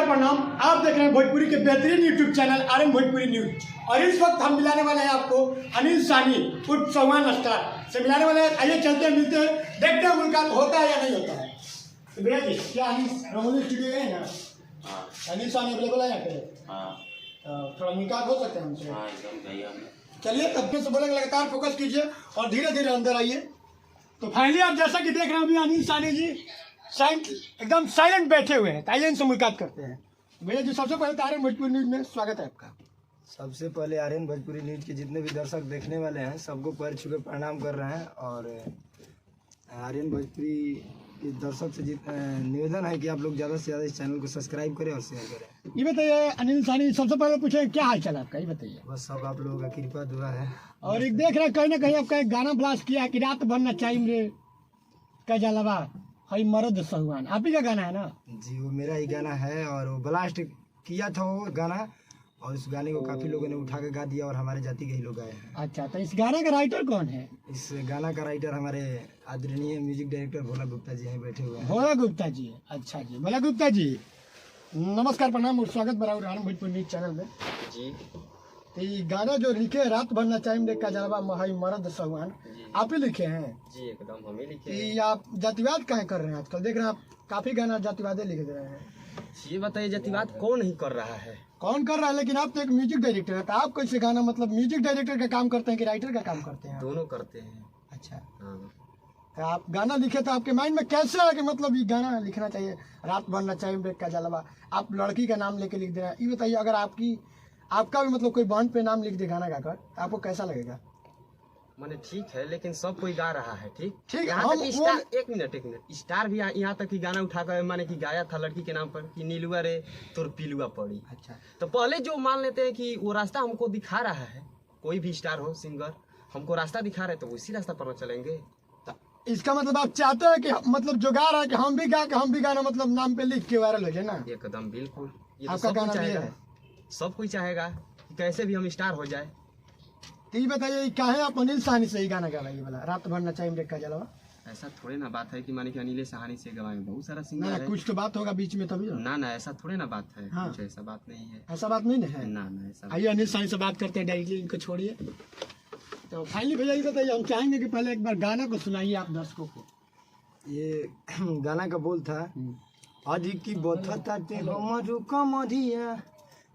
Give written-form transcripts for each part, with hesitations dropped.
प्रणाम। आप देख रहे हैं भोजपुरी के बेहतरीन YouTube channel RN Bhojpuri news. और इस वक्त हम मिलाने वाले हैं आपको अनिल साहनी उर्फ चौहान स्टार से मिलाने वाले हैं। आइए चलते हैं, मिलते हैं, देखते हैं मुलाकात होता है या नहीं होता है। तो भैया जी, क्या अनिल रंगोली स्टूडियो है ना? अनिल साहनी अवेलेबल है यहाँ पे? थोड़ा मुलाकात हो सकता है हमसे? चलिए, तब से बोलेंगे लगातार फोकस कीजिए और धीरे धीरे अंदर आइए। तो फाइनली आप जैसा कि देख रहे हैं अभी अनिल साहनी जी एकदम साइलेंट बैठे हुए हैं। आइए इनसे मुलाकात करते हैं। भैया जी, सबसे पहले तो आर्यन भोजपुरी न्यूज में स्वागत है आपका। सबसे पहले आर्यन भोजपुरी न्यूज के जितने भी दर्शक देखने वाले हैं सबको पैर छू के प्रणाम कर रहे हैं। और आर्यन भोजपुरी के दर्शक से निवेदन है कि आप लोग ज़्यादा से ज़्यादा इस चैनल को सब्सक्राइब करें और शेयर करें। ये बताइए अनिल साहनी, सबसे पहले पूछे क्या हाल चाल आपका, ये बताइए। बस सब आप लोगों का कृपा दुआ है। और एक देख रहे हैं कहीं ना कहीं आपका एक गाना ब्लास्ट किया कि रात भर नचाई रे का जलवा हई मर्द सहुआन, आप ही का गाना है ना? जी, वो मेरा ही गाना है और वो ब्लास्ट किया था वो गाना, और उस गाने को काफ़ी लोगों ने उठा के गा दिया और हमारे जाति के ही लोग गाए हैं। अच्छा, तो इस गाने का राइटर कौन है? इस गाना का राइटर हमारे आदरणीय म्यूजिक डायरेक्टर भोला गुप्ता जी हैं, बैठे हुए हैं। भोला गुप्ता जी, अच्छा जी। भोला गुप्ता जी, नमस्कार, प्रणाम और स्वागत बराबर आर्यन भोजपुरी न्यूज चैनल में जी। तो ये गाना जो लिखे रात भर नचाई रे का जलवा महई मर्द सहुआन, आप ही लिखे हैं? जी, एकदम हम ही लिखे हैं। ये आप जातिवाद काहे कर रहे हैं आजकल? देख रहे हैं आप काफी गाना जातिवादे लिख दे रहे हैं। ये बताइए, जातिवाद कौन नहीं कर रहा है? कौन कर रहा है, लेकिन आप तो एक म्यूजिक डायरेक्टर है, तो आप कैसे गाना, मतलब म्यूजिक डायरेक्टर का काम करते हैं कि राइटर का काम करते हैं? दोनों करते हैं। अच्छा, तो आप गाना लिखे तो आपके माइंड में कैसे है कि मतलब ये गाना लिखना चाहिए रात भर नचाई ब्रेक का जलवा, आप लड़की का नाम लेके लिख दे रहे हैं? ये बताइए, अगर आपका भी मतलब कोई बॉन्ड पे नाम लिख दे गाना गाकर, तो आपको कैसा लगेगा? माने ठीक है, लेकिन सब कोई गा रहा है। ठीक ठीक, यहाँ तक स्टार, एक मिनट, स्टार भी यहाँ तक कि गाना उठा कर माने कि गाया था लड़की के नाम पर कि नीलुआ रे तोर पीलुआ पड़ी। अच्छा, तो पहले जो मान लेते हैं कि वो रास्ता हमको दिखा रहा है, कोई भी स्टार हो, सिंगर हमको रास्ता दिखा रहे, तो उसी रास्ता पर चलेंगे। इसका मतलब आप चाहते हैं कि मतलब जो गा रहा है कि हम भी गाना मतलब नाम पे लिख के वायरल हो जाए ना? एकदम बिल्कुल, ये आपका गाना चाहेगा, सब कोई चाहेगा कि कैसे भी हम स्टार हो जाए। तो ये बताइए, काहे आप अनिल साहनी से ही गाना गा रहे हैं वाला रात भर नचाई ब्रेक का जलवा? ऐसा थोड़े ना बात है कि माने कि अनिल साहनी से गवाए, बहुत सारा सिंगर ना, है। कुछ तो बात होगा बीच में तभी ना, ऐसा थोड़े ना बात है। हाँ। कुछ ऐसा बात नहीं है। ऐसा बात नहीं है ना, ऐसा। आइए अनिल साहनी से बात करते हैं डायरेक्टली, इनको छोड़िए। तो फाइनली भैया ये बताइए, हम चाहेंगे कि पहले एक बार गाना को सुनाइए आप दर्शकों को। ये गाना का बोल था, अरे की बथता ते हमरु कमरिया,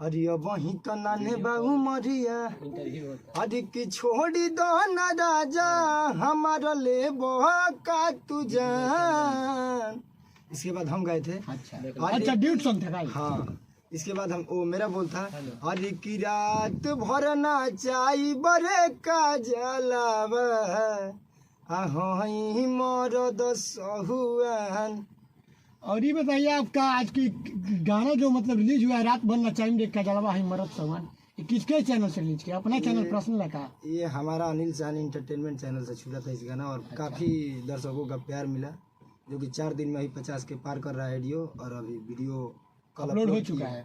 अरे वही तो नाने बाबू मरिया, अरे की छोड़ी दो ना राजा हमारा ले का तू जान। इसके बाद हम गए थे। अच्छा, ड्यूट सॉन्ग था भाई। हाँ, इसके बाद हम वो मेरा बोल था, अरे की रात भर नाचाई बरे का जलावा आहई मरद सहुआन। और ये बताइए, आपका आज की गाना जो मतलब रिलीज हुआ है रात भर नचाई ब्रेक का जलवा है मर्द सहुआन, ये किसके चैनल से रिलीज किया? अपना चैनल पर्सनल है का? ये हमारा अनिल साहनी इंटरटेनमेंट चैनल से छूटा था इस गाना, और काफ़ी दर्शकों का प्यार मिला, जो कि 4 दिन में ही 50 के पार कर रहा है वीडियो। और अभी वीडियो कल अपलोड हो चुका है,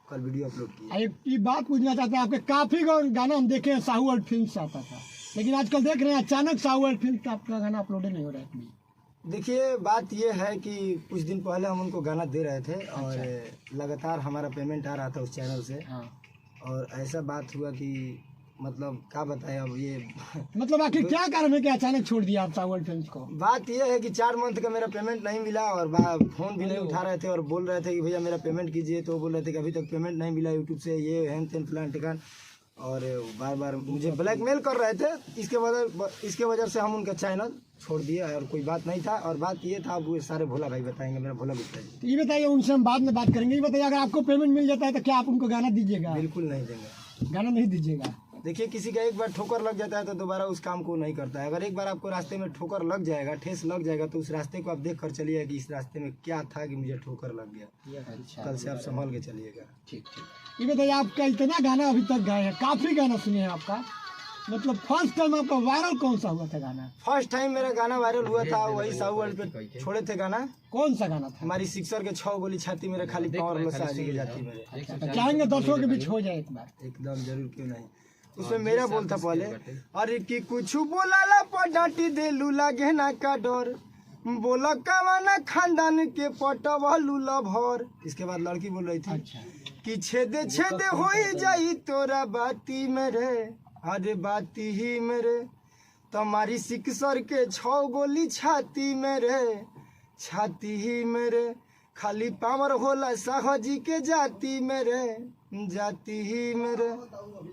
कल वीडियो अपलोड किया। ये बात पूछना चाहते हैं, आपके काफी गाना हम देखे हैं, साहू वर्ल्ड फिल्म से आता था, लेकिन आजकल देख रहे हैं अचानक साहू वर्ल्ड फिल्म का आपका गाना अपलोड नहीं हो रहा है। देखिए, बात ये है कि कुछ दिन पहले हम उनको गाना दे रहे थे और लगातार हमारा पेमेंट आ रहा था उस चैनल से। हाँ। और ऐसा बात हुआ कि मतलब क्या बताएं अब ये मतलब आखिर क्या कारण है कि अचानक छोड़ दिया आप साहू वर्ल्ड फिल्म को? बात ये है कि 4 मंथ का मेरा पेमेंट नहीं मिला, और फोन भी नहीं उठा रहे थे और बोल रहे थे कि भैया मेरा पेमेंट कीजिए, तो बोल रहे थे कि अभी तक पेमेंट नहीं मिला यूट्यूब से, ये हैन तेन फलान ठिकान, और बार बार मुझे ब्लैकमेल कर रहे थे। इसके वजह से हम उनका चैनल छोड़ दिए, और कोई बात नहीं था। और बात ये था, वो सारे भोला भाई बताएंगे, मेरा भोला गुप्ता जी। तो ये बताइए, उनसे हम बाद में बात करेंगे। ये बताइए, अगर आपको पेमेंट मिल जाता है तो क्या आप उनको गाना दीजिएगा? बिल्कुल नहीं देंगे, गाना नहीं दीजिएगा। देखिए, किसी का एक बार ठोकर लग जाता है तो दोबारा उस काम को नहीं करता है। अगर एक बार आपको रास्ते में ठोकर लग जाएगा, ठेस लग जाएगा, तो उस रास्ते को आप देख कर चलिए कि इस रास्ते में क्या था कि मुझे ठोकर लग गया। अच्छा, कल से आप संभल के चलिएगा। ठीक। ये बताइए, आपका इतना गाना अभी तक गाए हैं, काफी गाना सुने हैं आपका, मतलब फर्स्ट टाइम आपका वायरल कौन सा हुआ था गाना? फर्स्ट टाइम मेरा गाना वायरल हुआ था वही साहू वर्ल्ड पे छोड़े थे गाना। कौन सा गाना था? हमारी सिक्सर के 6 गोली छाती मेरे खाली पावर में साजी जाती मेरे। अच्छा, चाहेंगे दर्शकों के बीच हो जाए एक बार? एकदम जरूर, क्यों नहीं। उसमें मेरा बोल था पहले, अरे कि कुछ बोलाला पर डांटी दे लूला गहना का डर, बोला कवाना खानदान के पटवलू लभर। इसके बाद लड़की बोल रही थी अच्छा कि छेदे छेदे हो जाई तोरा बाती मेरे, अरे बाती ही मेरे, तुम्हारी सिक्सर के 6 गोली छाती मेरे, छाती ही मेरे, खाली पावर होला साहजी के जाती मेरे, जाती ही मेरे।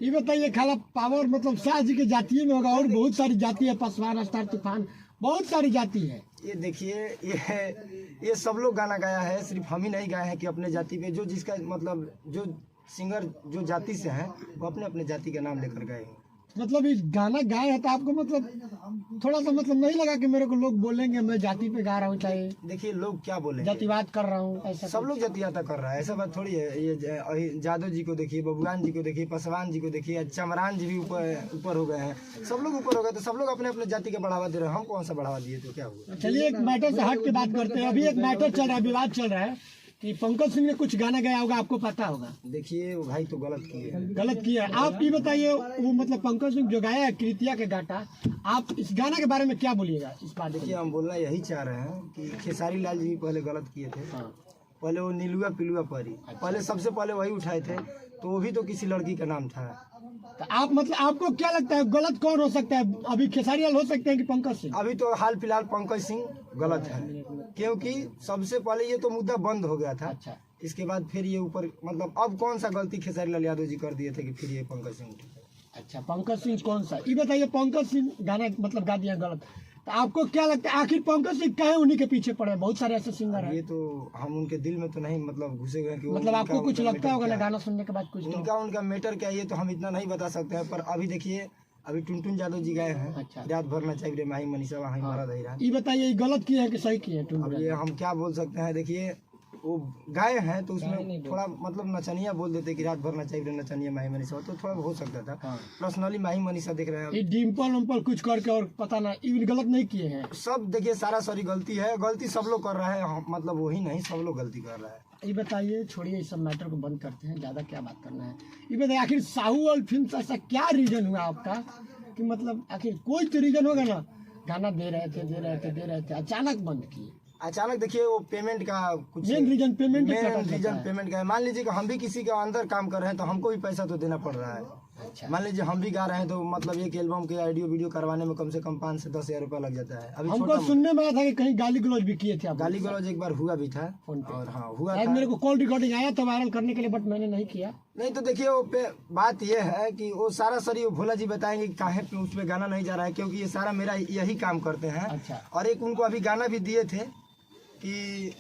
ये बताइए खाला पावर मतलब शाह जी के जातीय में होगा और बहुत सारी जाति है, पसवान अस्तर तूफान बहुत सारी जाति है। ये देखिए ये सब लोग गाना गाया है, सिर्फ हम ही नहीं गाए हैं कि अपने जाति पे जो जिसका मतलब जो सिंगर जो जाति से हैं वो अपने अपने जाति का नाम लेकर गए हैं। मतलब इस गाना गाए हैं तो आपको मतलब थोड़ा सा मतलब नहीं लगा कि मेरे को लोग बोलेंगे मैं जाति पे गा रहा हूँ, चाहे देखिए लोग क्या बोले, जातिवाद कर रहा हूँ, ऐसा सब लोग जातियाता कर रहा है, ऐसा बात थोड़ी है। ये जादव जी को देखिए, बबुआन जी को देखिए, पसवान जी को देखिए, चमरान जी भी ऊपर हो गए हैं, सब लोग ऊपर हो गए, तो सब लोग अपने अपने जाति का बढ़ावा दे रहे हैं। हम कौन सा बढ़ावा दिए तो क्या हुआ। चलिए एक मैटर से हट के बात करते हैं। अभी एक मैटर चल रहा है, विवाद चल रहा है कि पंकज सिंह ने कुछ गाना गाया होगा, आपको पता होगा। देखिए वो भाई तो गलत किए हैं। गलत किया है। आप ये बताइए वो मतलब पंकज सिंह जो गाया है कृतिया के गाटा, आप इस गाना के बारे में क्या बोलिएगा इस बात। देखिए हम बोलना यही चाह रहे हैं कि खेसारी लाल जी पहले गलत किए थे। हाँ। पहले वो नीलुआ पिलुआ परी, पहले सबसे पहले वही उठाए थे, तो वो भी तो किसी लड़की का नाम था। तो आप मतलब आपको क्या लगता है गलत कौन हो सकता है, अभी खेसारी लाल हो सकते हैं कि पंकज सिंह। अभी तो हाल फिलहाल पंकज सिंह गलत है, क्योंकि सबसे पहले ये तो मुद्दा बंद हो गया था। अच्छा इसके बाद फिर ये ऊपर मतलब अब कौन सा गलती खेसारी लाल यादव जी कर दिए थे कि फिर ये पंकज सिंह उठे। अच्छा पंकज सिंह कौन सा, ये बताइए। पंकज सिंह गाना मतलब गा दिया गलत, तो आपको क्या लगता है आखिर पंकज सिंह कहे उन्हीं के पीछे पड़े, बहुत सारे ऐसे सिंगर हैं। ये तो हम उनके दिल में तो नहीं मतलब घुसे गए कि मतलब आपको कुछ लगता होगा ना गाना सुनने के बाद कुछ तो। उनका मैटर क्या है ये तो हम इतना नहीं बता सकते हैं। पर अभी देखिए अभी टुनटुन यादव जी गए हैं, अच्छा। रात भर ना चाहिए माही मनीषा वहाँ मारा दही रहा। ये बताइए गलत किया है कि सही किया है अब टुनटुन। ये हम क्या बोल सकते हैं। देखिए वो गाए हैं तो उसमें थोड़ा मतलब नचनिया बोल देते कि रात भर नचाई नचनिया माही मनीषा, तो थोड़ा हो सकता था। हाँ। पर्सनली माही मनीषा देख रहे हैं ये डिम्पल उम्पल कुछ करके और पता ना ये गलत नहीं किए हैं। सब। देखिए सारा सॉरी गलती है, गलती सब लोग कर रहा है, मतलब वही नहीं सब लोग गलती कर रहा है। ये बताइए छोड़िए इस सब मैटर को बंद करते हैं, ज़्यादा क्या बात करना है। ये बताइए आखिर साहू और फिल्म से ऐसा क्या रीजन हुआ आपका कि मतलब आखिर कोई तो रीजन होगा ना, गाना दे रहे थे अचानक बंद किए। अचानक देखिए वो पेमेंट का कुछ मेन रीजन पेमेंट पेमेंट का है। मान लीजिए कि हम भी किसी के अंदर काम कर रहे हैं तो हमको भी पैसा तो देना पड़ रहा है। अच्छा मान लीजिए हम भी गा रहे हैं तो मतलब एक एल्बम के ऑडियो वीडियो करवाने में कम से कम 5 से 10 हजार रुपया लग जाता है। अभी हमको सुनने में आया था कि कहीं गाली गलौज भी किए थे आप। गाली गलौज एक बार हुआ भी था फोन पे। और हाँ हुआ शायद था। मेरे को कॉल रिकॉर्डिंग आया था वायरल करने के लिए, बट मैंने नहीं किया। नहीं तो देखिए वो बात ये है कि वो सारा सर ये भोला जी बताएंगे कि काहे पे उस पे गाना नहीं जा रहा है, क्योंकि ये सारा मेरा यही काम करते हैं। अच्छा। और एक उनको अभी गाना भी दिए थे कि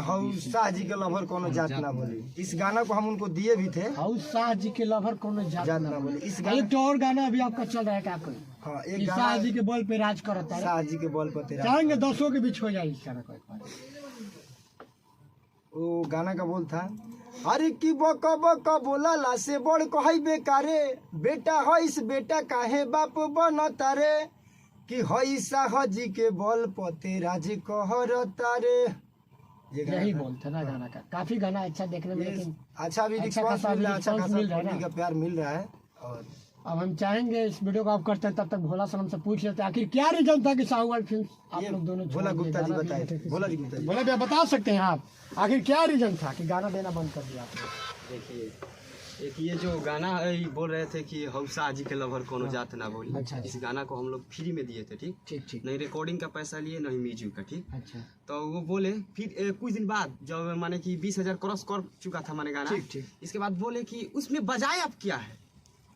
हऊ शाह जी के लवर कोनो जात ना बोली, इस गाना को हम उनको दिए भी थे। हाउस शाह जी के लवर कोनो जात जात ना ना बोली। इस एक तो और गाना अभी आपका चल रहा है क्या कोई, हाँ कि एक शाह गाना जी के बॉल पे राज करता है। शाह जी के बॉल पर तेरा चाहेंगे 200 के बीच हो जाए इस गाना को एक बार। वो गाना का बोल था अरे की बक बक बोला ला से बड़ कहई बेकारे, बेटा हईस बेटा काहे बाप बन तारे, कि हई शाह जी के बॉल पर तेरा जी कहर तारे। यही बोलते ना गाना का। काफी गाना अच्छा देखने में, लेकिन अच्छा भी अच्छा रिस्पांस खासा मिल रहा है, अच्छा response खासा मिल रहा है ना। पब्लिक का प्यार मिल रहा है। और अब हम चाहेंगे इस वीडियो को आप करते हैं तब तक भोला सनम से पूछ लेते हैं आखिर क्या रीजन था कि साहू वाली फिल्म आप ये लोग दोनों भोला छोड़ दिए, गुप्ता जी गाना बताए दिए थे। थे। भोला जी गुप्ता जी भोला भैया बता सकते हैं आप आखिर क्या रीजन था कि गाना देना बंद कर दिया आपने। देखिए एक ये जो गाना है ये बोल रहे थे कि हौसा जी के लवर कोनो जात ना बोली। अच्छा। इस गाना को हम लोग फ्री में दिए थे, ठीक ठीक नहीं रिकॉर्डिंग का पैसा लिए नहीं म्यूजिक का, ठीक। अच्छा तो वो बोले फिर कुछ दिन बाद जब माने कि 20,000 क्रॉस कर चुका था माने गाना, ठीक। इसके बाद बोले कि उसमें बजाय अब क्या है,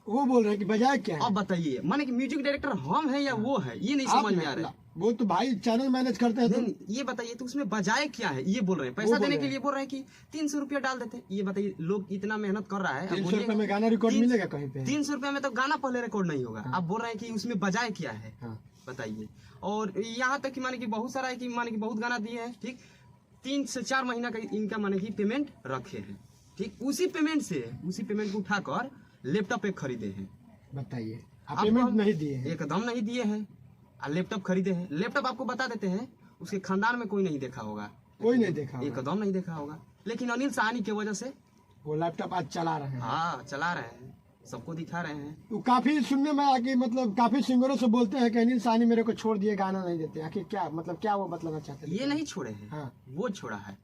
वो बोल रहे हैं कि बजाय क्या है। अब बताइए। माने कि म्यूजिक डायरेक्टर हम है या वो है, ये नहीं समझ में आ रहा है। वो तो भाई चैनल मैनेज करते हैं तो नहीं, ये बताइए तो उसमें बजाय क्या है, ये बोल रहे हैं। पैसा बोल देने रहे के हैं। लिए बोल रहे हैं कि 300 रुपया डाल देते। ये बताइए लोग इतना मेहनत कर रहा है, अब 300 बोलिए रुपए में गाना रिकॉर्ड मिलेगा कहीं पे। 300 रुपया में तो गाना पहले रिकॉर्ड नहीं होगा। आप बोल रहे हैं कि उसमें बजाय क्या है, हाँ। बताइए। और यहाँ तक कि माने कि बहुत सारा है कि माने कि बहुत गाना दिए हैं, ठीक। 3 से 4 महीना का इनका माने कि पेमेंट रखे हैं, ठीक। उसी पेमेंट को उठाकर लैपटॉप एक खरीदे हैं। बताइए आप आपको पेमेंट हम नहीं दिए हैं। एकदम नहीं दिए हैं। लैपटॉप खरीदे हैं। लैपटॉप आपको बता देते हैं उसके खानदान में कोई नहीं देखा होगा, कोई नहीं देखा होगा। एकदम नहीं देखा होगा। लेकिन अनिल साहनी की वजह से वो लैपटॉप आज चला रहे हैं। हाँ चला रहे हैं। सबको दिखा रहे हैं। तो काफी सुनने में आके मतलब काफी सिंगरों से बोलते हैं कि अनिल साहनी मेरे को छोड़ दिए, गाना नहीं देते। आखिर क्या मतलब, क्या वो बतलाना चाहते हैं? ये नहीं छोड़े हैं, हाँ। वो छोड़ा है।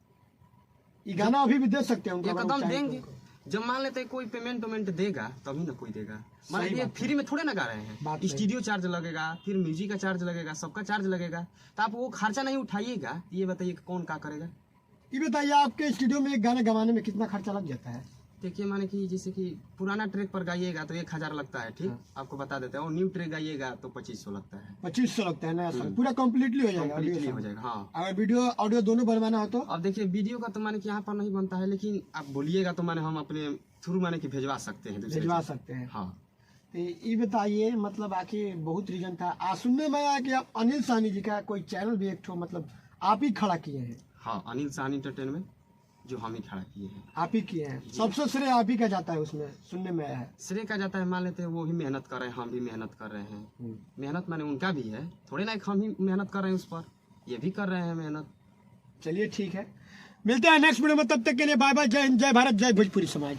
ये गाना अभी भी दे सकते हैं उनको, अगर वो एकदम चाहें देंगे। तो। जब मान लेते हैं कोई पेमेंट देगा तभी ना कोई देगा। मान सही लीजिए बात है। फ्री में थोड़े ना गा रहे बात हैं, सही। स्टूडियो चार्ज लगेगा, फिर म्यूजिक का चार्ज लगेगा, सबका चार्ज लगेगा, तो आप वो खर्चा नहीं उठाइएगा। ये बताइए कि कौन क्या करेगा? ये बताइए आपके स्टूडियो में एक गाना गवाने में कितना खर्चा लग जाता है? देखिए माने कि जैसे कि पुराना ट्रैक पर गाइएगा तो 1000 लगता है, ठीक, आपको बता देते हैं। और न्यू ट्रैक गाइएगा तो 2500 लगता है। 2500 लगता है नया सॉन्ग पूरा कंप्लीटली हो जाएगा, ऑडियो Completely हो सॉन्ग। जाएगा, हाँ। अगर वीडियो ऑडियो दोनों बनवाना हो तो अब देखिए वीडियो का तो माने कि यहाँ पर नहीं बनता है, लेकिन आप बोलिएगा तो माने हम अपने थ्रू माने कि भेजवा सकते हैं दूसरे भिजवा से। सकते हैं। हाँ। तो ये बताइए मतलब आखिर बहुत रीजन था। सुनने में आया कि आप अनिल साहनी जी का कोई चैनल भी एक ठो मतलब आप ही खड़ा किए हैं। हाँ, अनिल साहनी एंटरटेनमेंट जो हम ही खड़ा किए हैं। आप ही किए हैं, सबसे श्रेय आप ही का जाता है उसमें, सुनने में आया है। श्रेय का जाता है, मान लेते हैं वो भी मेहनत कर रहे हैं, हम भी मेहनत कर रहे हैं। मेहनत माने उनका भी है, थोड़े ना एक हम ही मेहनत कर रहे हैं उस पर, ये भी कर रहे हैं मेहनत। चलिए ठीक है, मिलते हैं नेक्स्ट वीडियो में, तब तक के लिए बाय बाय, जय हिंद, जय भारत, जय भोजपुरी समाज।